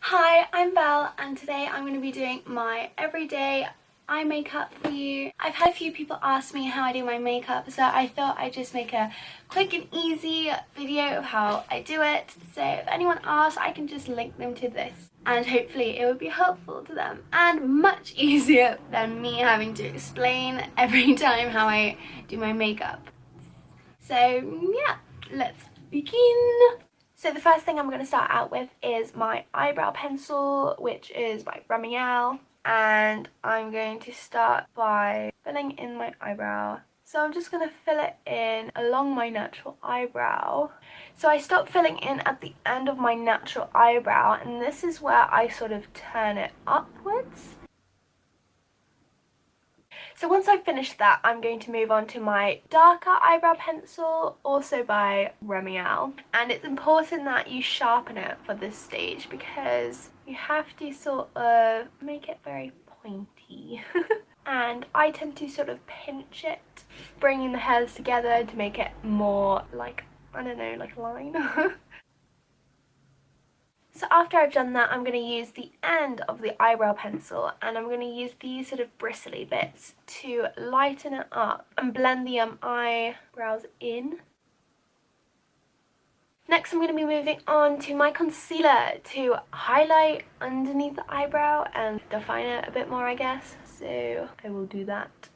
Hi, I'm Belle and today I'm going to be doing my everyday eye makeup for you. I've had a few people ask me how I do my makeup, so I thought I'd just make a quick and easy video of how I do it. So if anyone asks, I can just link them to this and hopefully it would be helpful to them and much easier than me having to explain every time how I do my makeup. So yeah, let's begin. So the first thing I'm going to start out with is my eyebrow pencil, which is by Ramiel, and I'm going to start by filling in my eyebrow. So I'm just going to fill it in along my natural eyebrow. So I stop filling in at the end of my natural eyebrow, and this is where I sort of turn it upwards. So once I've finished that, I'm going to move on to my darker eyebrow pencil, also by Ramiel. And it's important that you sharpen it for this stage because you have to sort of make it very pointy. And I tend to sort of pinch it, bringing the hairs together to make it more like, I don't know, like a line. So after I've done that, I'm going to use the end of the eyebrow pencil and I'm going to use these sort of bristly bits to lighten it up and blend the eyebrows in. Next, I'm going to be moving on to my concealer to highlight underneath the eyebrow and define it a bit more, I guess. So I will do that.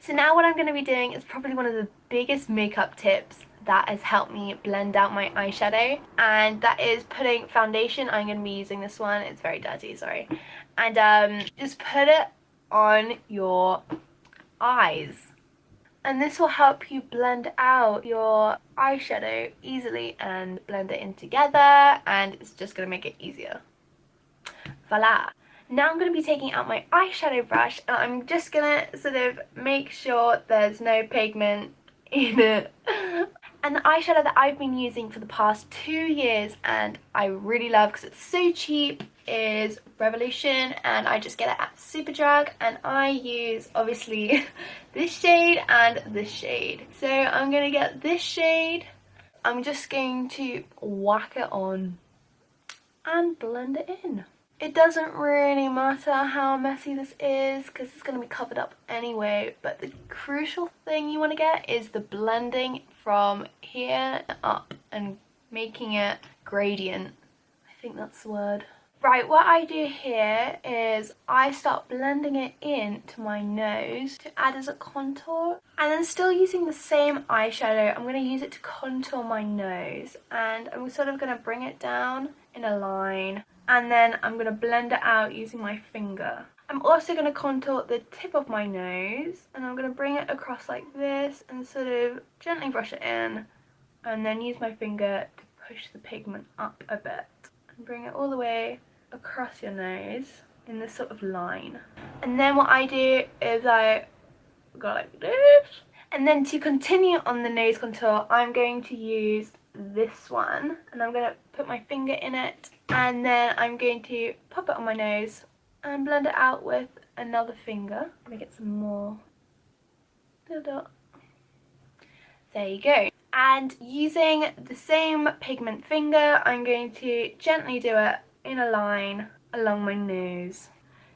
So now what I'm going to be doing is probably one of the biggest makeup tips that has helped me blend out my eyeshadow, and that is putting foundation. I'm going to be using this one, it's very dirty, sorry, and just put it on your eyes, and this will help you blend out your eyeshadow easily and blend it in together, and it's just going to make it easier. Voila! Now I'm going to be taking out my eyeshadow brush and I'm just going to sort of make sure there's no pigment in it. And the eyeshadow that I've been using for the past 2 years and I really love because it's so cheap is Revolution, and I just get it at Superdrug, and I use obviously this shade and this shade. So I'm going to get this shade. I'm just going to whack it on and blend it in. It doesn't really matter how messy this is because it's going to be covered up anyway, but the crucial thing you want to get is the blending from here up and making it gradient. I think that's the word. Right, what I do here is I start blending it in to my nose to add as a contour, and then still using the same eyeshadow, I'm going to use it to contour my nose, and I'm sort of going to bring it down in a line, and then I'm going to blend it out using my finger. I'm also going to contour the tip of my nose, and I'm going to bring it across like this and sort of gently brush it in, and then use my finger to push the pigment up a bit and bring it all the way across your nose in this sort of line. And then what I do is I go like this, and then to continue on the nose contour I'm going to use this one, and I'm going to put my finger in it, and then I'm going to pop it on my nose and blend it out with another finger. Let me get some more. There you go. And using the same pigment finger, I'm going to gently do it in a line along my nose.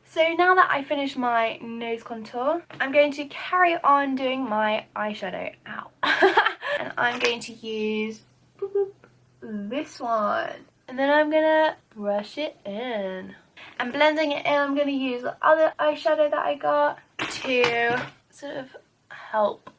So now that I finished my nose contour, I'm going to carry on doing my eyeshadow out. And I'm going to use this one. And then I'm gonna brush it in. And blending it in, I'm gonna use the other eyeshadow that I got to sort of help.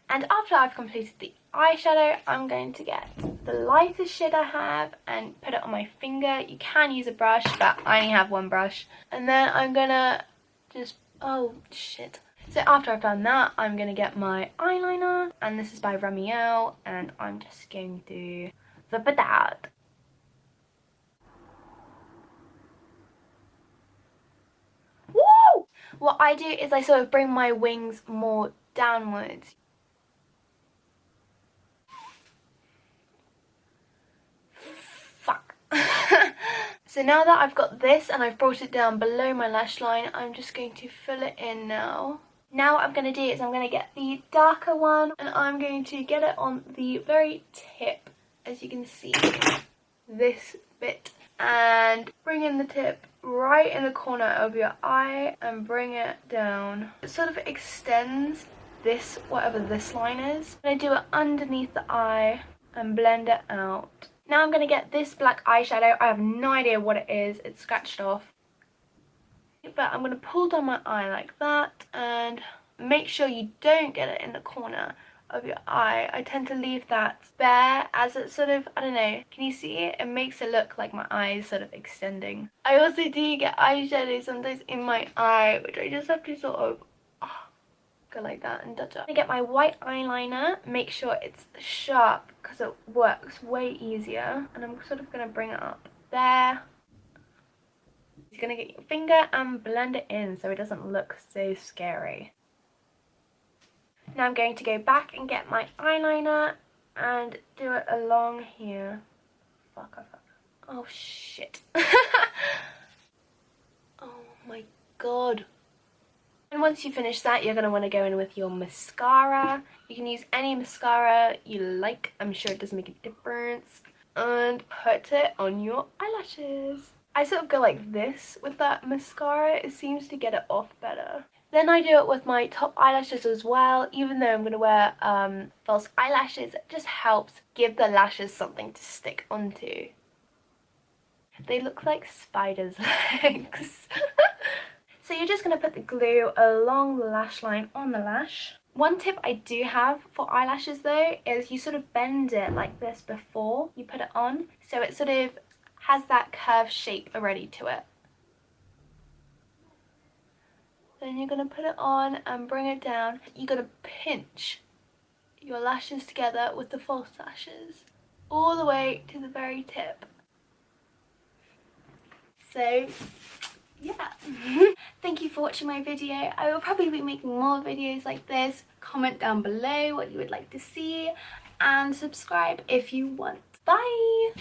And after I've completed the eyeshadow, I'm going to get the lightest shade I have and put it on my finger. You can use a brush, but I only have one brush. And then I'm gonna just, oh shit. So after I've done that, I'm gonna get my eyeliner, and this is by Ramiel, and I'm just going to zip it out. Woo! What I do is I sort of bring my wings more downwards. So now that I've got this and I've brought it down below my lash line, I'm just going to fill it in now. Now what I'm going to do is I'm going to get the darker one and I'm going to get it on the very tip, as you can see, this bit, and bring in the tip right in the corner of your eye and bring it down. It sort of extends this, whatever this line is. I'm going to do it underneath the eye and blend it out. Now I'm going to get this black eyeshadow. I have no idea what it is. It's scratched off. But I'm going to pull down my eye like that and make sure you don't get it in the corner of your eye. I tend to leave that bare as it sort of, I don't know, can you see it? It makes it look like my eye is sort of extending. I also do get eyeshadow sometimes in my eye, which I just have to sort of go like that and touch up. I get my white eyeliner, make sure it's sharp because it works way easier, and I'm sort of going to bring it up there. You're going to get your finger and blend it in so it doesn't look so scary. Now I'm going to go back and get my eyeliner and do it along here. Fuck. Oh shit. Oh my god. And once you finish that, you're going to want to go in with your mascara. You can use any mascara you like. I'm sure it does make a difference. And put it on your eyelashes. I sort of go like this with that mascara. It seems to get it off better. Then I do it with my top eyelashes as well. Even though I'm going to wear false eyelashes, it just helps give the lashes something to stick onto. They look like spiders' legs. So you're just going to put the glue along the lash line on the lash. One tip I do have for eyelashes though is you sort of bend it like this before you put it on. So it sort of has that curved shape already to it. Then you're going to put it on and bring it down. You're going to pinch your lashes together with the false lashes all the way to the very tip. So yeah. Thank you for watching my video. I will probably be making more videos like this. Comment down below what you would like to see and subscribe if you want. Bye!